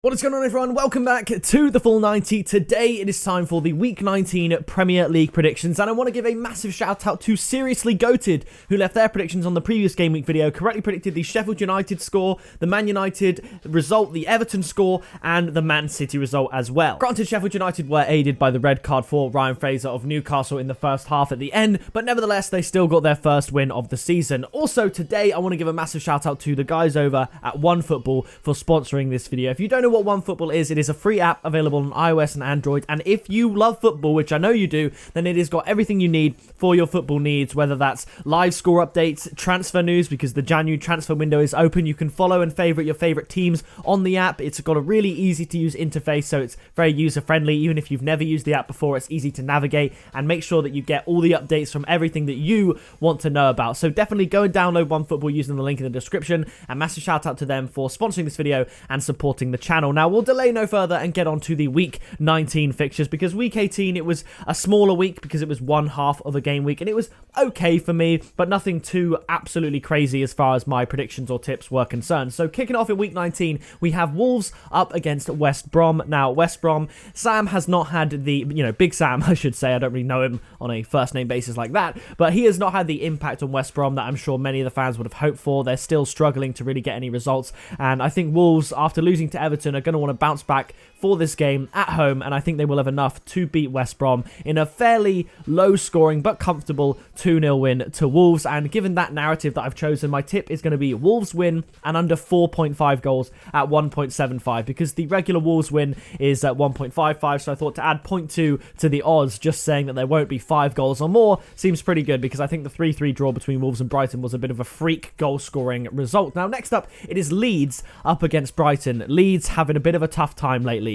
What is going on, everyone? Welcome back to the Full 90. Today it is time for the Week 19 Premier League predictions, and I want to give a massive shout out to Seriously Goated, who left their predictions on the previous game week video, correctly predicted the Sheffield United score, the Man United result, the Everton score, and the Man City result as well. Granted, Sheffield United were aided by the red card for Ryan Fraser of Newcastle in the first half at the end, but nevertheless they still got their first win of the season. Also today I want to give a massive shout out to the guys over at OneFootball for sponsoring this video. If you don't know what OneFootball is, it is a free app available on iOS and Android, and if you love football, which I know you do, then it has got everything you need for your football needs, whether that's live score updates, transfer news, because the January transfer window is open. You can follow and favorite your favorite teams on the app. It's got a really easy to use interface, so it's very user friendly. Even if you've never used the app before, it's easy to navigate and make sure that you get all the updates from everything that you want to know about. So definitely go and download OneFootball using the link in the description, and massive shout out to them for sponsoring this video and supporting the channel. Now we'll delay no further and get on to the Week 19 fixtures, because Week 18 it was a smaller week because it was one half of a game week, and it was okay for me, but nothing too absolutely crazy as far as my predictions or tips were concerned. So kicking off in Week 19, we have Wolves up against West Brom. Now West Brom, Sam has not had the, Big Sam I should say, I don't really know him on a first name basis like that, but he has not had the impact on West Brom that I'm sure many of the fans would have hoped for. They're still struggling to really get any results, and I think Wolves, after losing to Everton, are going to want to bounce back for this game at home, and I think they will have enough to beat West Brom in a fairly low scoring but comfortable 2-0 win to Wolves. And given that narrative that I've chosen, my tip is going to be Wolves win and under 4.5 goals at 1.75, because the regular Wolves win is at 1.55, so I thought to add 0.2 to the odds, just saying that there won't be 5 goals or more, seems pretty good, because I think the 3-3 draw between Wolves and Brighton was a bit of a freak goal scoring result. Now next up, it is Leeds up against Brighton. Leeds having a bit of a tough time lately.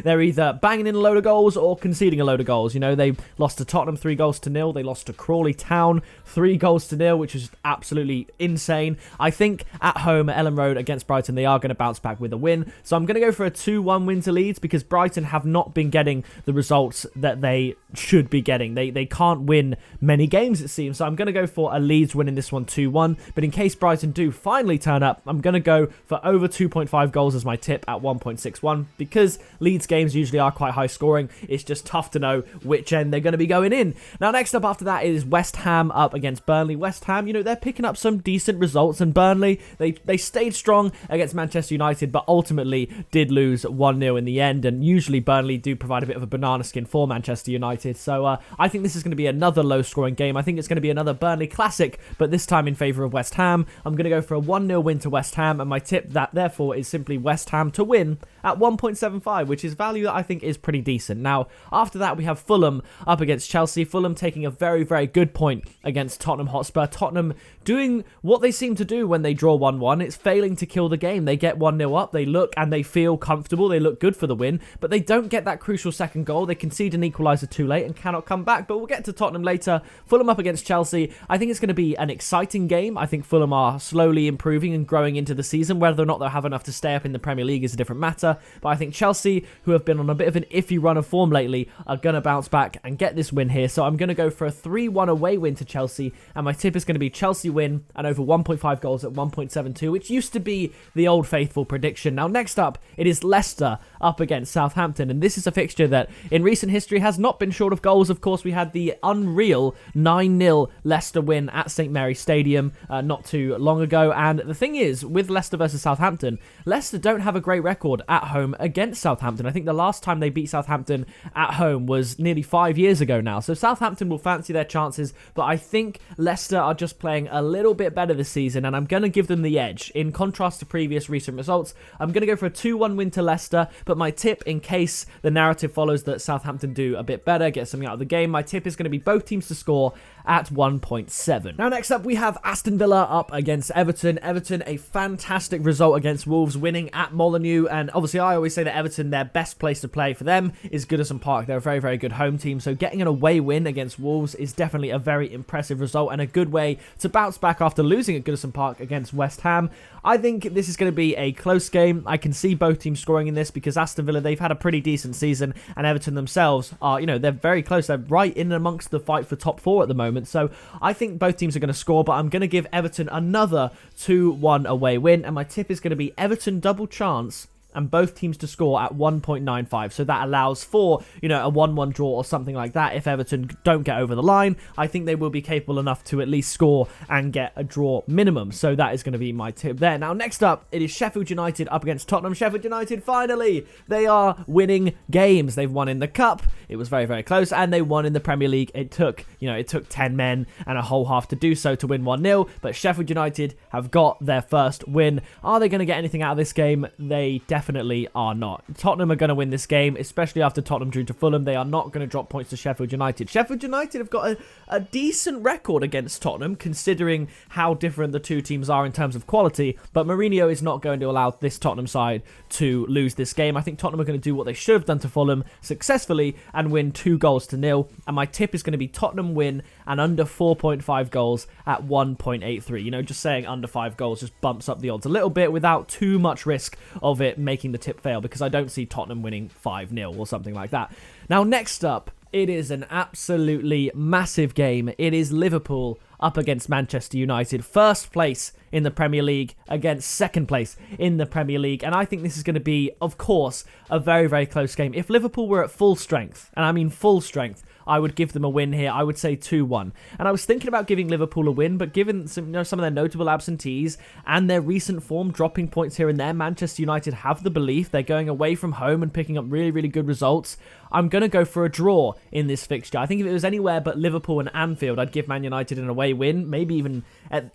They're either banging in a load of goals or conceding a load of goals. They lost to Tottenham 3-0. They lost to Crawley Town 3-0, which is absolutely insane. I think at home at Ellen Road against Brighton, they are going to bounce back with a win. So I'm going to go for a 2-1 win to Leeds, because Brighton have not been getting the results that they should be getting. They can't win many games, it seems. So I'm going to go for a Leeds win in this one, 2-1. But in case Brighton do finally turn up, I'm going to go for over 2.5 goals as my tip at 1.61, because Leeds games usually are quite high scoring. It's just tough to know which end they're going to be going in. Now next up after that is West Ham up against Burnley. West Ham, they're picking up some decent results, and Burnley, they stayed strong against Manchester United, but ultimately did lose 1-0 in the end, and usually Burnley do provide a bit of a banana skin for Manchester United. So I think this is going to be another low scoring game. I think it's going to be another Burnley classic, but this time in favour of West Ham. I'm going to go for a 1-0 win to West Ham, and my tip that therefore is simply West Ham to win at 1.75, which is value that I think is pretty decent. Now, after that, we have Fulham up against Chelsea. Fulham taking a very, very good point against Tottenham Hotspur. Tottenham doing what they seem to do when they draw 1-1. It's failing to kill the game. They get 1-0 up, they look and they feel comfortable, they look good for the win, but they don't get that crucial second goal. They concede an equaliser too late and cannot come back, but we'll get to Tottenham later. Fulham up against Chelsea. I think it's going to be an exciting game. I think Fulham are slowly improving and growing into the season. Whether or not they'll have enough to stay up in the Premier League is a different matter, but I think Chelsea, who have been on a bit of an iffy run of form lately, are going to bounce back and get this win here. So I'm going to go for a 3-1 away win to Chelsea, and my tip is going to be Chelsea win and over 1.5 goals at 1.72, which used to be the old faithful prediction. Now next up, it is Leicester up against Southampton, and this is a fixture that in recent history has not been short of goals. Of course, we had the unreal 9-0 Leicester win at St Mary's Stadium not too long ago, and the thing is, with Leicester versus Southampton, Leicester don't have a great record at home against Southampton. I think the last time they beat Southampton at home was nearly 5 years ago now, so Southampton will fancy their chances, but I think Leicester are just playing a little bit better this season, and I'm going to give them the edge. In contrast to previous recent results, I'm going to go for a 2-1 win to Leicester, but my tip, in case the narrative follows that Southampton do a bit better, get something out of the game, my tip is going to be both teams to score at 1.7. Now next up, we have Aston Villa up against Everton. Everton, a fantastic result against Wolves, winning at Molineux, and obviously I always say that Everton, their best place to play for them is Goodison Park. They're a very, very good home team, so getting an away win against Wolves is definitely a very impressive result and a good way to bounce back after losing at Goodison Park against West Ham. I think this is going to be a close game. I can see both teams scoring in this because Aston Villa, they've had a pretty decent season, and Everton themselves are, they're very close. They're right in amongst the fight for top 4 at the moment. So I think both teams are going to score, but I'm going to give Everton another 2-1 away win, and my tip is going to be Everton double chance and both teams to score at 1.95. So that allows for, a 1-1 draw or something like that. If Everton don't get over the line, I think they will be capable enough to at least score and get a draw minimum. So that is going to be my tip there. Now, next up, it is Sheffield United up against Tottenham. Sheffield United, finally, they are winning games. They've won in the Cup. It was very, very close, and they won in the Premier League. It took 10 men and a whole half to do so to win 1-0, but Sheffield United have got their first win. Are they going to get anything out of this game? They definitely are not. Tottenham are going to win this game, especially after Tottenham drew to Fulham. They are not going to drop points to Sheffield United. Sheffield United have got a decent record against Tottenham, considering how different the two teams are in terms of quality, but Mourinho is not going to allow this Tottenham side to lose this game. I think Tottenham are going to do what they should have done to Fulham successfully and win 2-0, and my tip is going to be Tottenham win and under 4.5 goals at 1.83. Just saying under 5 goals just bumps up the odds a little bit without too much risk of it making the tip fail, because I don't see Tottenham winning 5-0 or something like that. Now, next up, it is an absolutely massive game. It is Liverpool up against Manchester United. First place in the Premier League against second place in the Premier League. And I think this is going to be, of course, a very, very close game. If Liverpool were at full strength, and I mean full strength, I would give them a win here. I would say 2-1. And I was thinking about giving Liverpool a win, but given some of their notable absentees and their recent form dropping points here and there, Manchester United have the belief they're going away from home and picking up really, really good results. I'm going to go for a draw in this fixture. I think if it was anywhere but Liverpool and Anfield, I'd give Man United an away win. Maybe even,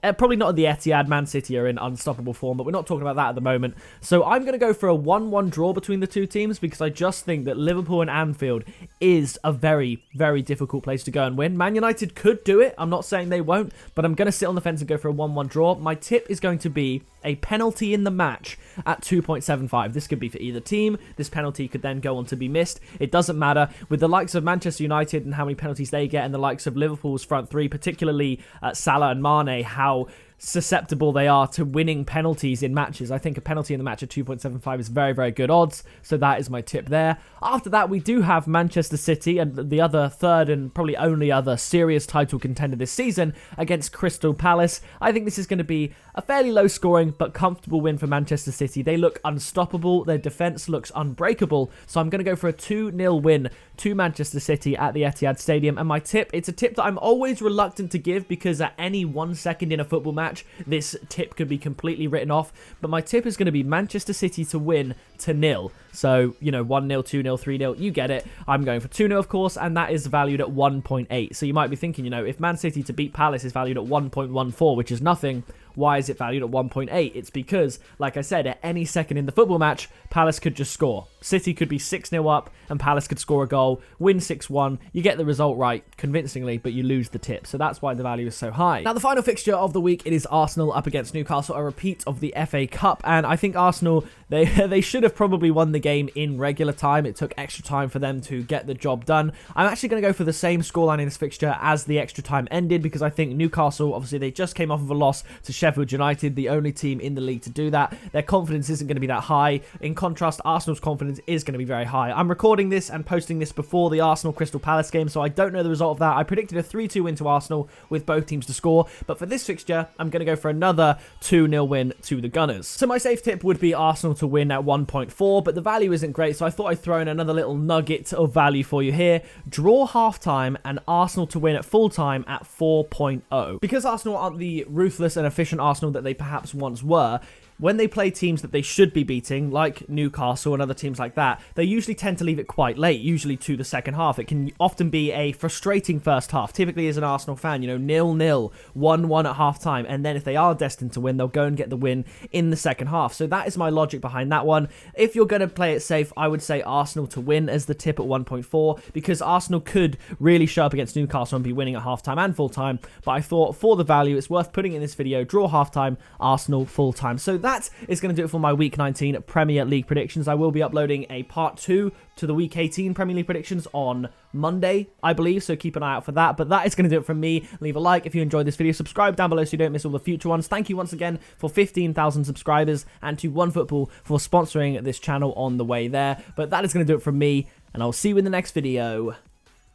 probably not at the Etihad. Man City are in unstoppable form, but we're not talking about that at the moment. So I'm going to go for a 1-1 draw between the two teams, because I just think that Liverpool and Anfield is a very, very difficult place to go and win. Man United could do it. I'm not saying they won't, but I'm going to sit on the fence and go for a 1-1 draw. My tip is going to be a penalty in the match at 2.75. This could be for either team. This penalty could then go on to be missed. It doesn't matter. With the likes of Manchester United and how many penalties they get, and the likes of Liverpool's front three, particularly Salah and Mane, how susceptible they are to winning penalties in matches. I think a penalty in the match at 2.75 is very, very good odds, so that is my tip there. After that, we do have Manchester City, and the other third and probably only other serious title contender this season, against Crystal Palace. I think this is going to be a fairly low scoring but comfortable win for Manchester City. They look unstoppable, their defence looks unbreakable, so I'm going to go for a 2-0 win to Manchester City at the Etihad Stadium. And my tip, it's a tip that I'm always reluctant to give, because at any 1 second in a football match, this tip could be completely written off, but my tip is going to be Manchester City to win to 0. So, 1-0, 2-0, 3-0, you get it. I'm going for 2-0, of course, and that is valued at 1.8. So you might be thinking, if Man City to beat Palace is valued at 1.14, which is nothing, why is it valued at 1.8? It's because, like I said, at any second in the football match, Palace could just score. City could be 6-0 up, and Palace could score a goal, win 6-1. You get the result right convincingly, but you lose the tip. So that's why the value is so high. Now, the final fixture of the week, it is Arsenal up against Newcastle, a repeat of the FA Cup. And I think Arsenal, they should have probably won the game in regular time. It took extra time for them to get the job done. I'm actually going to go for the same scoreline in this fixture as the extra time ended, because I think Newcastle, obviously, they just came off of a loss to Sheffield United, the only team in the league to do that. Their confidence isn't going to be that high. In contrast, Arsenal's confidence is going to be very high. I'm recording this and posting this before the Arsenal Crystal Palace game, so I don't know the result of that. I predicted a 3-2 win to Arsenal with both teams to score, but for this fixture, I'm going to go for another 2-0 win to the Gunners. So my safe tip would be Arsenal to win at 1.4, but the value isn't great, so I thought I'd throw in another little nugget of value for you here. Draw half-time and Arsenal to win at full-time at 4.0. Because Arsenal aren't the ruthless and efficient Arsenal that they perhaps once were, when they play teams that they should be beating, like Newcastle and other teams like that, they usually tend to leave it quite late, usually to the second half. It can often be a frustrating first half. Typically, as an Arsenal fan, 0-0, 1-1 at half-time, and then if they are destined to win, they'll go and get the win in the second half. So that is my logic behind that one. If you're going to play it safe, I would say Arsenal to win as the tip at 1.4, because Arsenal could really show up against Newcastle and be winning at half-time and full-time, but I thought for the value, it's worth putting in this video, draw half-time, Arsenal full-time. So that is going to do it for my Week 19 Premier League predictions. I will be uploading a part 2 to the Week 18 Premier League predictions on Monday, I believe, so keep an eye out for that. But that is going to do it from me. Leave a like if you enjoyed this video. Subscribe down below so you don't miss all the future ones. Thank you once again for 15,000 subscribers, and to OneFootball for sponsoring this channel on the way there. But that is going to do it from me, and I'll see you in the next video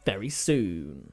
very soon.